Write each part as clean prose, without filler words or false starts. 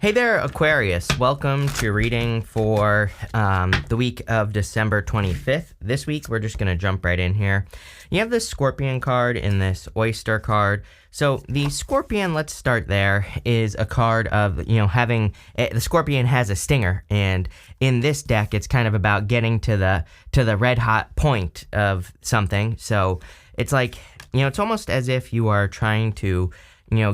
Hey there, Aquarius. Welcome to your reading for the week of December 25th. This week, we're just going to jump right in here. You have this Scorpion card and this Oyster card. So the Scorpion, let's start there, is a card of, having... the Scorpion has a stinger, and in this deck, it's kind of about getting to the red-hot point of something. So it's like, it's almost as if you are trying to...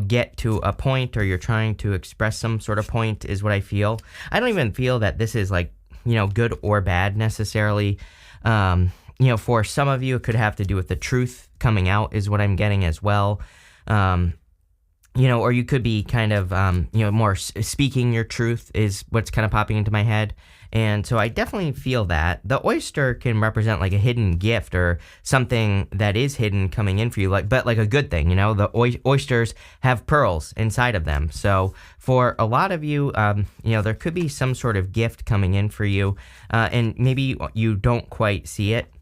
get to a point, or you're trying to express some sort of point, is what I feel. I don't even feel that this is like, good or bad necessarily. For some of you, it could have to do with the truth coming out, is what I'm getting as well. Or you could be kind of, more speaking your truth is what's kind of popping into my head. And so I definitely feel that. The oyster can represent like a hidden gift or something that is hidden coming in for you, but like a good thing, The oysters have pearls inside of them. So for a lot of you, there could be some sort of gift coming in for you, and maybe you don't quite see it.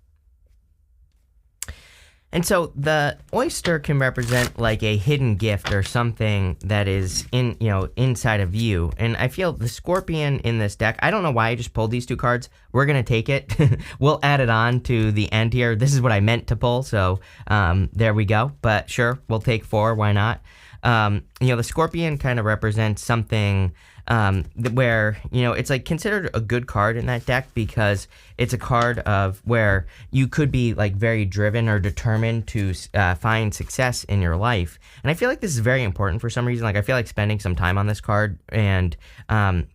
And so the oyster can represent like a hidden gift or something that is inside of you. And I feel the Scorpion in this deck, I don't know why I just pulled these two cards. We're going to take it. We'll add it on to the end here. This is what I meant to pull. So there we go. But sure, we'll take 4. Why not? The Scorpion kind of represents something where, it's like considered a good card in that deck because it's a card of where you could be like very driven or determined to find success in your life. And I feel like this is very important for some reason. Like I feel like spending some time on this card, and,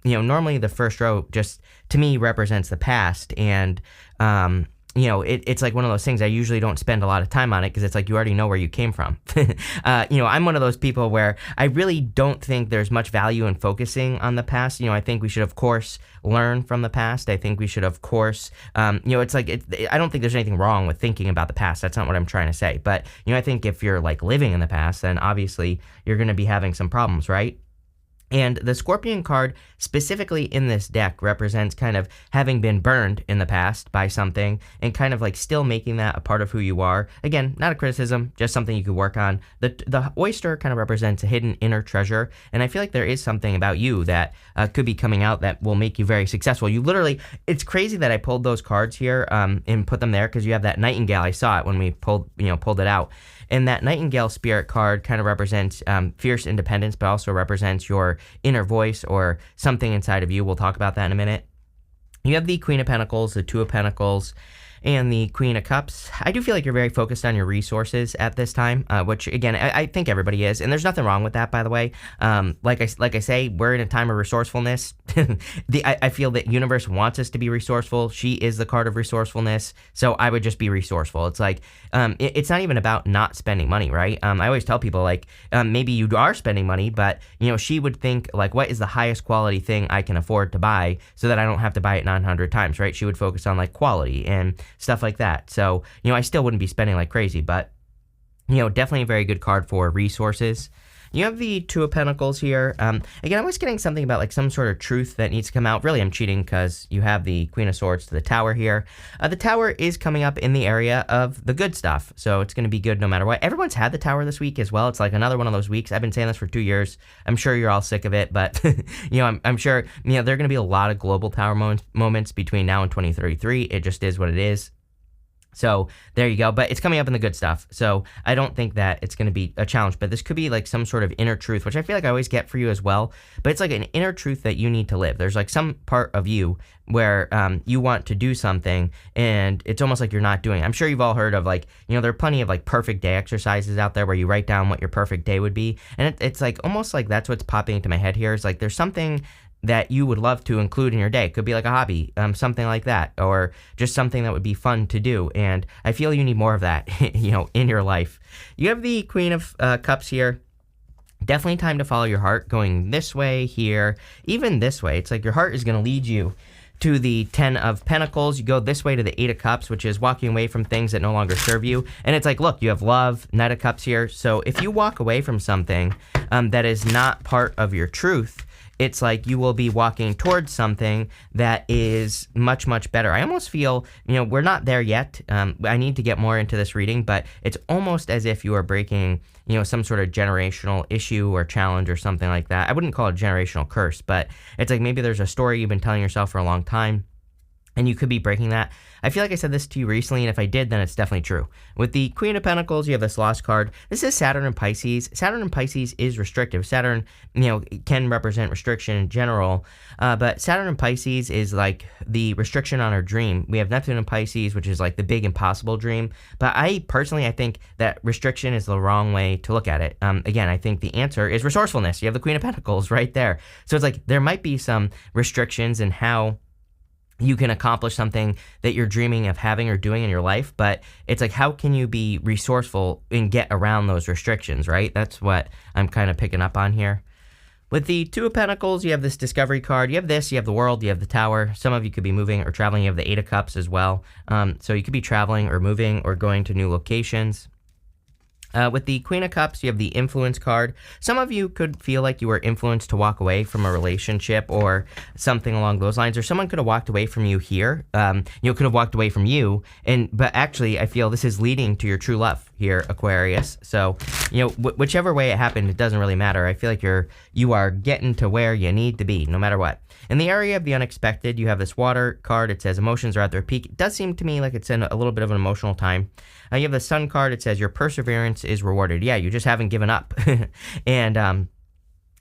normally the first row just to me represents the past, and, it's like one of those things I usually don't spend a lot of time on it because it's like you already know where you came from. I'm one of those people where I really don't think there's much value in focusing on the past. I think we should, of course, learn from the past. I think we should, of course, it's like I don't think there's anything wrong with thinking about the past. That's not what I'm trying to say. But, I think if you're like living in the past, then obviously you're going to be having some problems, right? And the Scorpion card, specifically in this deck, represents kind of having been burned in the past by something and kind of like still making that a part of who you are. Again, not a criticism, just something you could work on. The oyster kind of represents a hidden inner treasure, and I feel like there is something about you that could be coming out that will make you very successful. You literally, it's crazy that I pulled those cards here and put them there because you have that Nightingale. I saw it when we pulled it out. And that Nightingale Spirit card kind of represents fierce independence, but also represents your inner voice or something inside of you. We'll talk about that in a minute. You have the Queen of Pentacles, the Two of Pentacles, and the Queen of Cups. I do feel like you're very focused on your resources at this time, which, again, I think everybody is. And there's nothing wrong with that, by the way. Like I say, we're in a time of resourcefulness. I feel that universe wants us to be resourceful. She is the card of resourcefulness. So I would just be resourceful. It's like, it's not even about not spending money, right? I always tell people, like, maybe you are spending money, but, she would think, like, what is the highest quality thing I can afford to buy so that I don't have to buy it 900 times, right? She would focus on, like, quality and stuff like that. So, I still wouldn't be spending like crazy, but, definitely a very good card for resources. You have the Two of Pentacles here. Again, I was getting something about like some sort of truth that needs to come out. Really, I'm cheating because you have the Queen of Swords to the Tower here. The Tower is coming up in the area of the good stuff, so it's going to be good no matter what. Everyone's had the Tower this week as well. It's like another one of those weeks. I've been saying this for 2 years. I'm sure you're all sick of it, but I'm sure there are going to be a lot of global Tower moments between now and 2033. It just is what it is. So there you go, but it's coming up in the good stuff. So I don't think that it's going to be a challenge, but this could be like some sort of inner truth, which I feel like I always get for you as well. But it's like an inner truth that you need to live. There's like some part of you where you want to do something and it's almost like you're not doing it. I'm sure you've all heard of like, there are plenty of like perfect day exercises out there where you write down what your perfect day would be. And it's like almost like that's what's popping into my head here. Is like there's something that you would love to include in your day. It could be like a hobby, something like that, or just something that would be fun to do. And I feel you need more of that, in your life. You have the Queen of Cups here. Definitely time to follow your heart, going this way here, even this way. It's like your heart is going to lead you to the 10 of Pentacles. You go this way to the 8 of Cups, which is walking away from things that no longer serve you. And it's like, look, you have love, Knight of Cups here. So if you walk away from something that is not part of your truth, it's like you will be walking towards something that is much, much better. I almost feel, we're not there yet. I need to get more into this reading, but it's almost as if you are breaking, some sort of generational issue or challenge or something like that. I wouldn't call it a generational curse, but it's like maybe there's a story you've been telling yourself for a long time, and you could be breaking that. I feel like I said this to you recently, and if I did, then it's definitely true. With the Queen of Pentacles, you have this Lost card. This is Saturn and Pisces. Saturn and Pisces is restrictive. Saturn, can represent restriction in general, but Saturn and Pisces is like the restriction on our dream. We have Neptune and Pisces, which is like the big impossible dream. But I think that restriction is the wrong way to look at it. Again, I think the answer is resourcefulness. You have the Queen of Pentacles right there. So it's like there might be some restrictions in how you can accomplish something that you're dreaming of having or doing in your life, but it's like, how can you be resourceful and get around those restrictions, right? That's what I'm kind of picking up on here. With the Two of Pentacles, you have this Discovery card. You have this, you have the World, you have the Tower. Some of you could be moving or traveling. You have the Eight of Cups as well. So you could be traveling or moving or going to new locations. With the Queen of Cups, you have the Influence card. Some of you could feel like you were influenced to walk away from a relationship or something along those lines, or someone could have walked away from you here. Could have walked away from you, but actually, I feel this is leading to your true love here, Aquarius. So, whichever way it happened, it doesn't really matter. I feel like you are getting to where you need to be, no matter what. In the area of the unexpected, you have this Water card. It says emotions are at their peak. It does seem to me like it's in a little bit of an emotional time. You have the Sun card. It says your perseverance is rewarded. Yeah, you just haven't given up. And,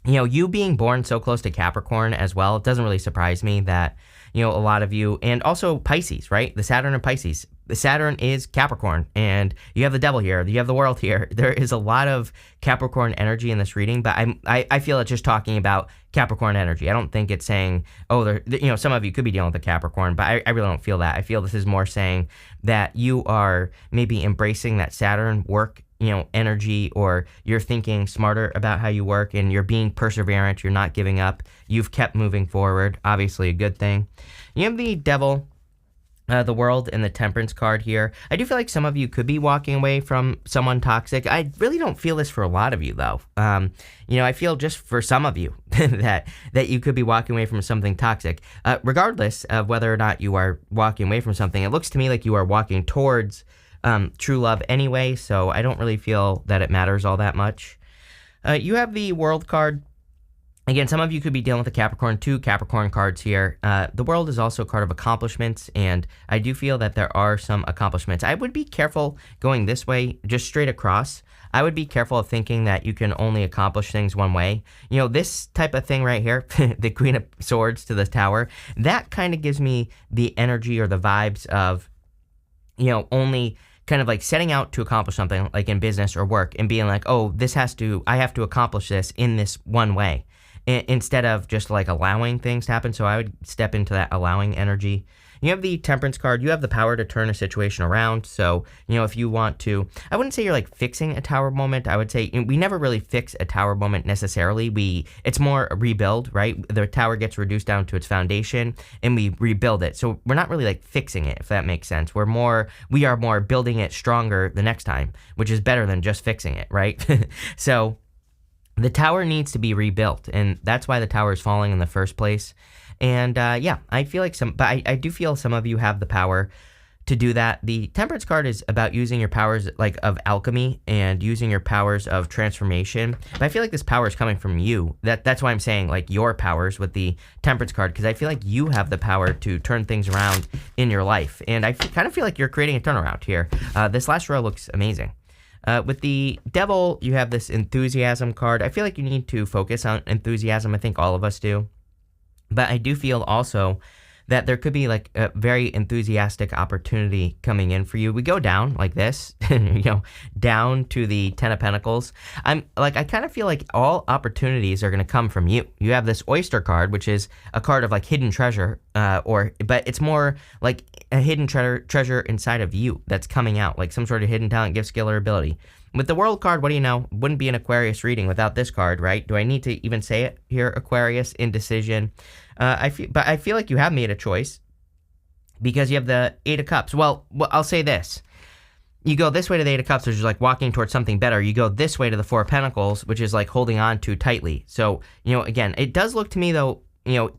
you being born so close to Capricorn as well, it doesn't really surprise me that, a lot of you, and also Pisces, right? The Saturn and Pisces. The Saturn is Capricorn, and you have the Devil here. You have the World here. There is a lot of Capricorn energy in this reading, but I feel it's just talking about Capricorn energy. I don't think it's saying, some of you could be dealing with a Capricorn, but I really don't feel that. I feel this is more saying that you are maybe embracing that Saturn work, energy, or you're thinking smarter about how you work and you're being perseverant. You're not giving up. You've kept moving forward. Obviously a good thing. You have the Devil, the World, and the Temperance card here. I do feel like some of you could be walking away from someone toxic. I really don't feel this for a lot of you, though. I feel just for some of you that you could be walking away from something toxic. Regardless of whether or not you are walking away from something, it looks to me like you are walking towards true love anyway, so I don't really feel that it matters all that much. You have the World card. Again, some of you could be dealing with a Capricorn, 2 Capricorn cards here. The World is also a card of accomplishments, and I do feel that there are some accomplishments. I would be careful going this way, just straight across. I would be careful of thinking that you can only accomplish things one way. This type of thing right here, the Queen of Swords to the Tower, that kind of gives me the energy or the vibes of, only kind of like setting out to accomplish something like in business or work and being like, I have to accomplish this in this one way, instead of just like allowing things to happen. So I would step into that allowing energy. You have the Temperance card. You have the power to turn a situation around. So, if you want to, I wouldn't say you're like fixing a tower moment. I would say we never really fix a tower moment necessarily. It's more a rebuild, right? The tower gets reduced down to its foundation and we rebuild it. So we're not really like fixing it, if that makes sense. We are more building it stronger the next time, which is better than just fixing it, right? So the tower needs to be rebuilt, and that's why the tower is falling in the first place. And I feel like I do feel some of you have the power to do that. The Temperance card is about using your powers like of alchemy and using your powers of transformation. But I feel like this power is coming from you. That's why I'm saying like your powers with the Temperance card, because I feel like you have the power to turn things around in your life. And I kind of feel like you're creating a turnaround here. This last row looks amazing. With the Devil, you have this Enthusiasm card. I feel like you need to focus on enthusiasm. I think all of us do. But I do feel also that there could be like a very enthusiastic opportunity coming in for you. We go down like this, down to the Ten of Pentacles. I kind of feel like all opportunities are going to come from you. You have this Oyster card, which is a card of like hidden treasure, but it's more like a hidden treasure inside of you that's coming out, like some sort of hidden talent, gift, skill, or ability. With the World card, what do you know? Wouldn't be an Aquarius reading without this card, right? Do I need to even say it here, Aquarius? Indecision. I feel like you have made a choice because you have the Eight of Cups. Well, I'll say this. you go this way to the Eight of Cups, which is like walking towards something better. You go this way to the Four of Pentacles, which is like holding on too tightly. So, again, it does look to me though,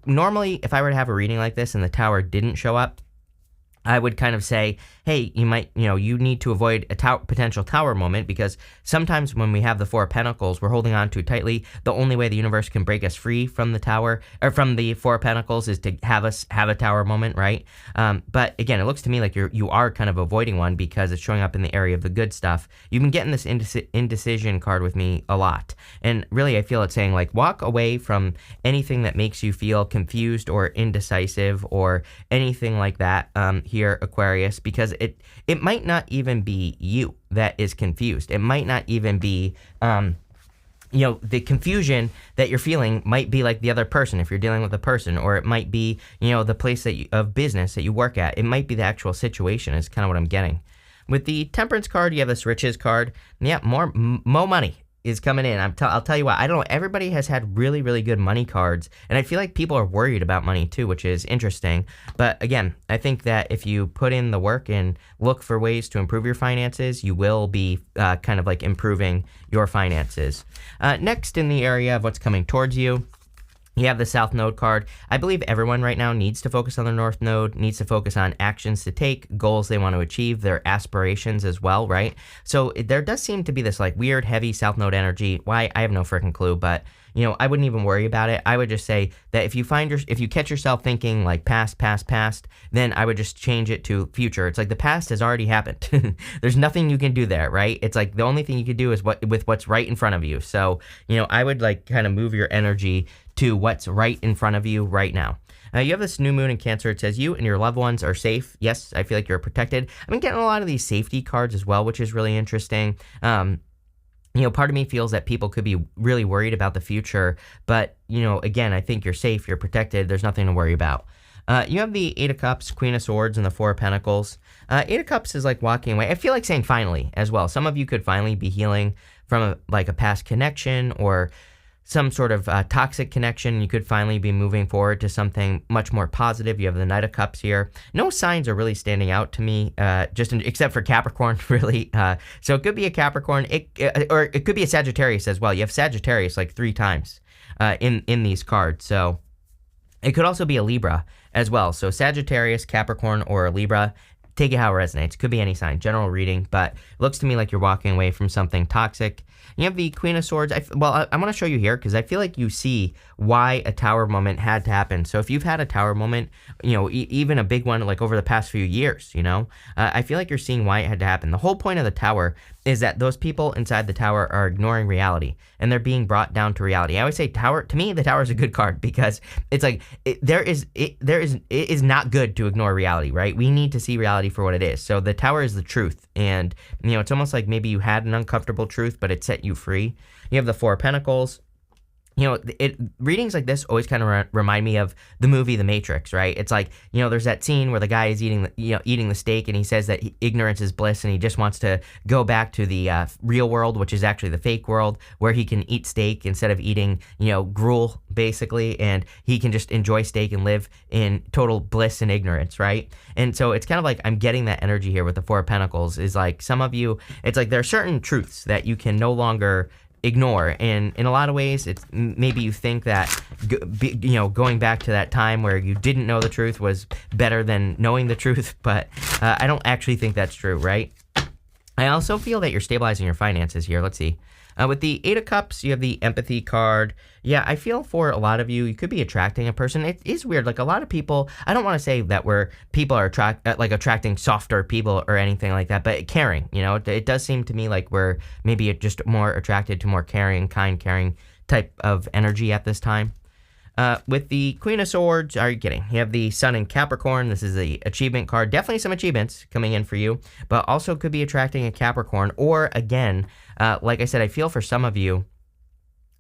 normally if I were to have a reading like this and the Tower didn't show up, I would kind of say, hey, you need to avoid a potential Tower moment, because sometimes when we have the Four of Pentacles, we're holding on too tightly. The only way the universe can break us free from the Tower, or from the Four of Pentacles, is to have us have a Tower moment, right? But again, it looks to me like you are kind of avoiding one because it's showing up in the area of the good stuff. You've been getting this indecision card with me a lot. And really, I feel it's saying, like, walk away from anything that makes you feel confused or indecisive or anything like that here, Aquarius, because it might not even be you that is confused. It might not even be, the confusion that you're feeling might be like the other person if you're dealing with a person, or it might be, the place of business that you work at. It might be the actual situation is kind of what I'm getting. With the Temperance card, you have this Riches card. Yeah, more money is coming in. I'll tell you what, I don't know, everybody has had really, really good money cards, and I feel like people are worried about money too, which is interesting. But again, I think that if you put in the work and look for ways to improve your finances, you will be kind of like improving your finances. Next, in the area of what's coming towards you, you have the South Node card. I believe everyone right now needs to focus on the North Node, needs to focus on actions to take, goals they want to achieve, their aspirations as well, right? So there does seem to be this like weird, heavy South Node energy. Why? I have no freaking clue, but I wouldn't even worry about it. I would just say that if you catch yourself thinking like past, then I would just change it to future. It's like the past has already happened. There's nothing you can do there, right? It's like the only thing you can do is with what's right in front of you. So, I would like kind of move your energy to what's right in front of you right now. You have this new moon in Cancer. It says you and your loved ones are safe. Yes, I feel like you're protected. I've been getting a lot of these safety cards as well, which is really interesting. Part of me feels that people could be really worried about the future, but, again, I think you're safe, you're protected, there's nothing to worry about. You have the Eight of Cups, Queen of Swords, and the Four of Pentacles. Eight of Cups is like walking away. I feel like saying finally as well. Some of you could finally be healing from a past connection or some sort of toxic connection. You could finally be moving forward to something much more positive. You have the Knight of Cups here. No signs are really standing out to me, except for Capricorn, really. So it could be a Capricorn, or it could be a Sagittarius as well. You have Sagittarius like 3 times in these cards. So it could also be a Libra as well. So Sagittarius, Capricorn, or a Libra. Take it how it resonates. Could be any sign. General reading, but it looks to me like you're walking away from something toxic. You have the Queen of Swords. I want to show you here because I feel like you see why a Tower moment had to happen. So if you've had a Tower moment, even a big one like over the past few years, I feel like you're seeing why it had to happen. The whole point of the Tower is that those people inside the Tower are ignoring reality and they're being brought down to reality. I always say to me, the Tower is a good card because it's like it is not good to ignore reality, right? We need to see reality for what it is. So the Tower is the truth. And, it's almost like maybe you had an uncomfortable truth, but it set you free. You have the Four of Pentacles. Readings like this always kind of remind me of the movie The Matrix, right? It's like, there's that scene where the guy is eating the steak and he says that ignorance is bliss and he just wants to go back to the real world, which is actually the fake world, where he can eat steak instead of eating, gruel, basically, and he can just enjoy steak and live in total bliss and ignorance, right? And so it's kind of like I'm getting that energy here with the Four of Pentacles is like some of you, it's like there are certain truths that you can no longer ignore, and in a lot of ways it's maybe you think that going back to that time where you didn't know the truth was better than knowing the truth, but I don't actually think that's true, right? I also feel that you're stabilizing your finances here. Let's see. With the Eight of Cups, you have the Empathy card. Yeah, I feel for a lot of you, you could be attracting a person. It is weird. Like a lot of people, I don't want to say that people are attracting softer people or anything like that, but caring, it does seem to me like we're maybe just more attracted to more caring, kind, caring type of energy at this time. With the Queen of Swords, are you kidding? You have the Sun in Capricorn. This is the achievement card. Definitely some achievements coming in for you, but also could be attracting a Capricorn. Or again, like I said, I feel for some of you,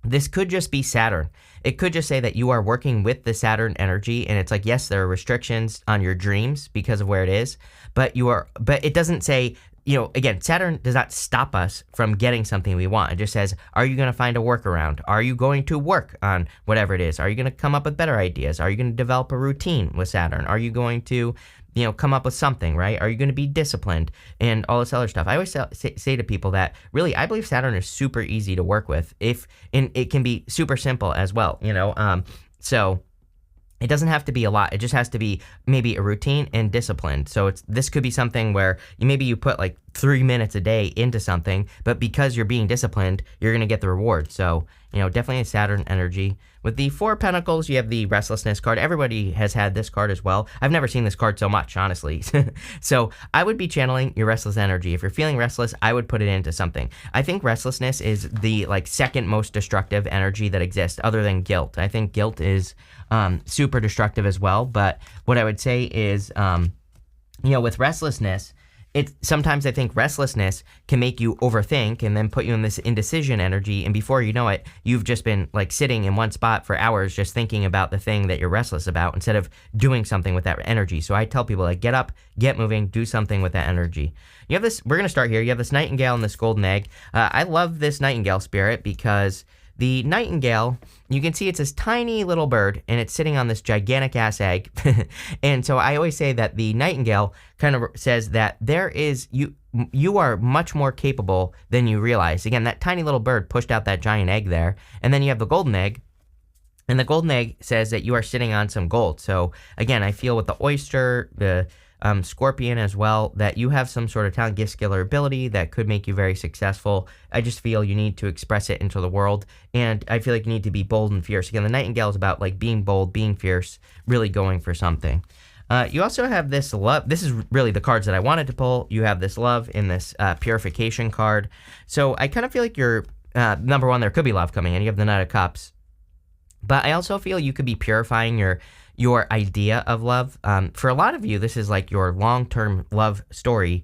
this could just be Saturn. It could just say that you are working with the Saturn energy, and it's like, yes, there are restrictions on your dreams because of where it is, but it doesn't say again, Saturn does not stop us from getting something we want. It just says, are you going to find a workaround? Are you going to work on whatever it is? Are you going to come up with better ideas? Are you going to develop a routine with Saturn? Are you going to, come up with something, right? Are you going to be disciplined and all this other stuff? I always say to people that really, I believe Saturn is super easy to work with and it can be super simple as well, so it doesn't have to be a lot. It just has to be maybe a routine and discipline. So this could be something where maybe you put like 3 minutes a day into something, but because you're being disciplined, you're going to get the reward. So, definitely a Saturn energy. With the Four of Pentacles, you have the Restlessness card. Everybody has had this card as well. I've never seen this card so much, honestly. So I would be channeling your restless energy. If you're feeling restless, I would put it into something. I think restlessness is the second most destructive energy that exists other than guilt. I think guilt is super destructive as well. But what I would say is, with restlessness, sometimes I think restlessness can make you overthink and then put you in this indecision energy. And before you know it, you've just been sitting in one spot for hours just thinking about the thing that you're restless about instead of doing something with that energy. So I tell people get up, get moving, do something with that energy. You have this, we're going to start here. You have this nightingale and this golden egg. I love this nightingale spirit because the nightingale, you can see it's this tiny little bird and it's sitting on this gigantic ass egg. And so I always say that the nightingale kind of says that you are much more capable than you realize. Again, that tiny little bird pushed out that giant egg there. And then you have the golden egg. And the golden egg says that you are sitting on some gold. So again, I feel with the oyster, the Scorpion as well, that you have some sort of talent, gift, skill, or ability that could make you very successful. I just feel you need to express it into the world, and I feel like you need to be bold and fierce. Again, the nightingale is about being bold, being fierce, really going for something. You also have this love. This is really the cards that I wanted to pull. You have this love in this purification card. So I kind of feel like you're, number one, there could be love coming in. You have the Knight of Cups. But I also feel you could be purifying your idea of love. For a lot of you, this is your long-term love story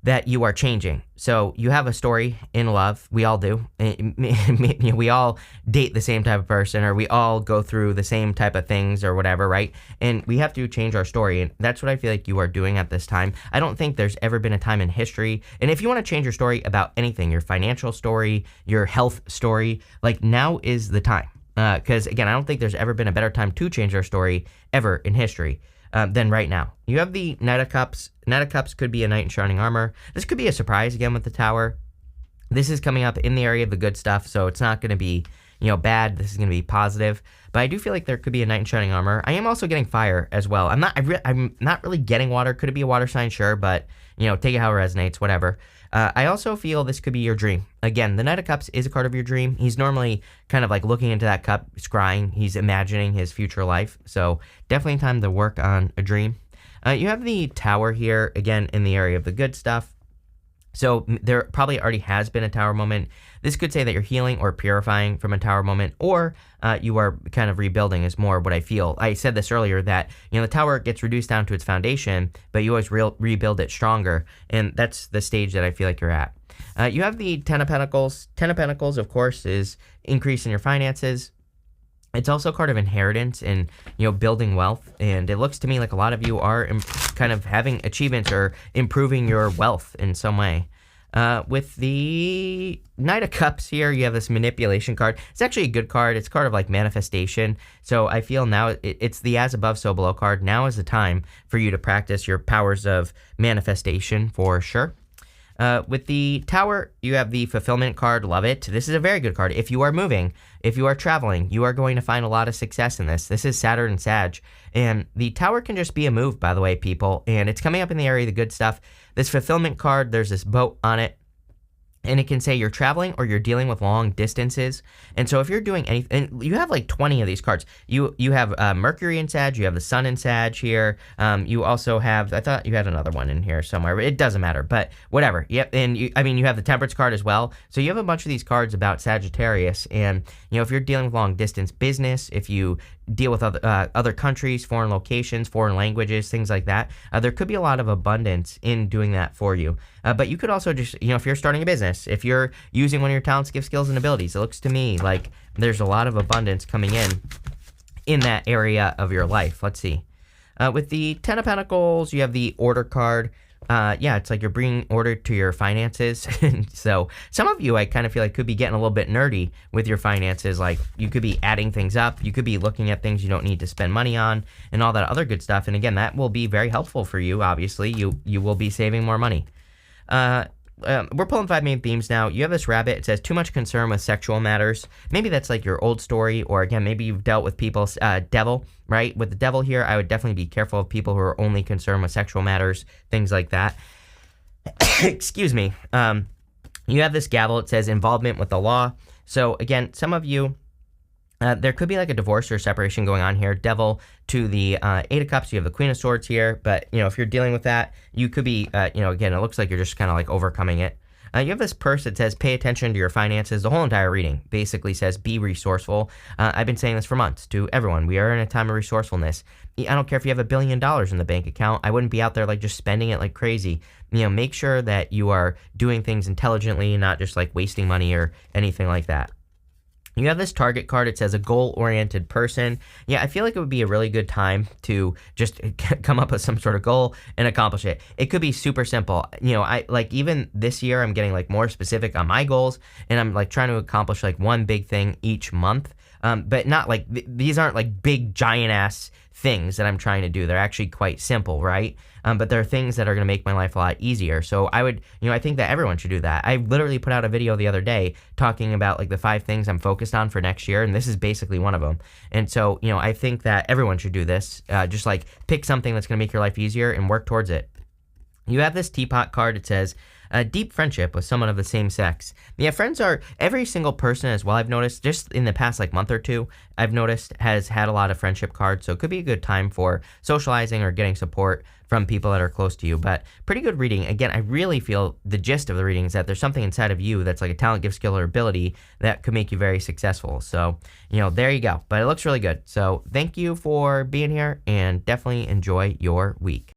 that you are changing. So you have a story in love. We all do. We all date the same type of person, or we all go through the same type of things or whatever, right? And we have to change our story. And that's what I feel like you are doing at this time. I don't think there's ever been a time in history. And if you want to change your story about anything, your financial story, your health story, now is the time. Because, again, I don't think there's ever been a better time to change our story ever in history than right now. You have the Knight of Cups. Knight of Cups could be a knight in shining armor. This could be a surprise, again, with the Tower. This is coming up in the area of the good stuff, so it's not going to be, bad. This is going to be positive. But I do feel like there could be a knight in shining armor. I am also getting fire as well. I'm not really getting water. Could it be a water sign? Sure, but, take it how it resonates, whatever. I also feel this could be your dream. Again, the Knight of Cups is a card of your dream. He's normally kind of looking into that cup, scrying. He's imagining his future life. So definitely time to work on a dream. You have the Tower here, again, in the area of the good stuff. So there probably already has been a Tower moment. This could say that you're healing or purifying from a Tower moment, or you are kind of rebuilding is more what I feel. I said this earlier that, the Tower gets reduced down to its foundation, but you always rebuild it stronger. And that's the stage that I feel like you're at. You have the Ten of Pentacles. Ten of Pentacles, of course, is increase in your finances. It's also a card of inheritance and, building wealth. And it looks to me like a lot of you are kind of having achievements or improving your wealth in some way. With the Knight of Cups here, you have this manipulation card. It's actually a good card. It's a card of manifestation. So I feel now it's the as above, so below card. Now is the time for you to practice your powers of manifestation for sure. With the Tower, you have the fulfillment card. Love it. This is a very good card. If you are moving, if you are traveling, you are going to find a lot of success in this. This is Saturn and Sag. And the Tower can just be a move, by the way, people. And it's coming up in the area of the good stuff. This fulfillment card, there's this boat on it. And it can say you're traveling or you're dealing with long distances. And so if you're doing anything, and you have 20 of these cards. You have Mercury in Sag, you have the Sun in Sag here. You also have, I thought you had another one in here somewhere, but it doesn't matter. But whatever. Yep. And you have the Temperance card as well. So you have a bunch of these cards about Sagittarius. And, if you're dealing with long distance business, if you deal with other countries, foreign locations, foreign languages, things like that, there could be a lot of abundance in doing that for you. But you could also just, if you're starting a business, if you're using one of your talents, gifts, skills, and abilities, it looks to me like there's a lot of abundance coming in that area of your life. Let's see. With the Ten of Pentacles, you have the Order card. Yeah, it's like you're bringing order to your finances. So some of you, I kind of feel like could be getting a little bit nerdy with your finances. Like you could be adding things up. You could be looking at things you don't need to spend money on and all that other good stuff. And again, that will be very helpful for you. Obviously, you will be saving more money. We're pulling 5 main themes now. You have this rabbit. It says too much concern with sexual matters. Maybe that's like your old story, or again, maybe you've dealt with people's devil, right? With the devil here, I would definitely be careful of people who are only concerned with sexual matters, things like that. Excuse me. You have this gavel. It says involvement with the law. So again, some of you, there could be like a divorce or separation going on here. Devil to the Eight of Cups. You have the Queen of Swords here. But, if you're dealing with that, you could be, again, it looks like you're just kind of like overcoming it. You have this purse that says pay attention to your finances. The whole entire reading basically says be resourceful. I've been saying this for months to everyone. We are in a time of resourcefulness. I don't care if you have $1 billion in the bank account. I wouldn't be out there like just spending it like crazy. Make sure that you are doing things intelligently, not just like wasting money or anything like that. You have this target card. It says a goal-oriented person. Yeah, I feel like it would be a really good time to just come up with some sort of goal and accomplish it. It could be super simple. I like even this year I'm getting like more specific on my goals, and I'm like trying to accomplish like one big thing each month. But not like these aren't like big giant ass things that I'm trying to do. They're actually quite simple, right? But there are things that are going to make my life a lot easier. So I would, I think that everyone should do that. I literally put out a video the other day talking about like the 5 things I'm focused on for next year, and this is basically one of them. And so, I think that everyone should do this. Just like pick something that's going to make your life easier and work towards it. You have this teapot card. It says a deep friendship with someone of the same sex. Yeah, friends are every single person as well. I've noticed just in the past like month or two, I've noticed has had a lot of friendship cards. So it could be a good time for socializing or getting support from people that are close to you. But pretty good reading. Again, I really feel the gist of the reading is that there's something inside of you that's like a talent, gift, skill, or ability that could make you very successful. So, there you go. But it looks really good. So thank you for being here and definitely enjoy your week.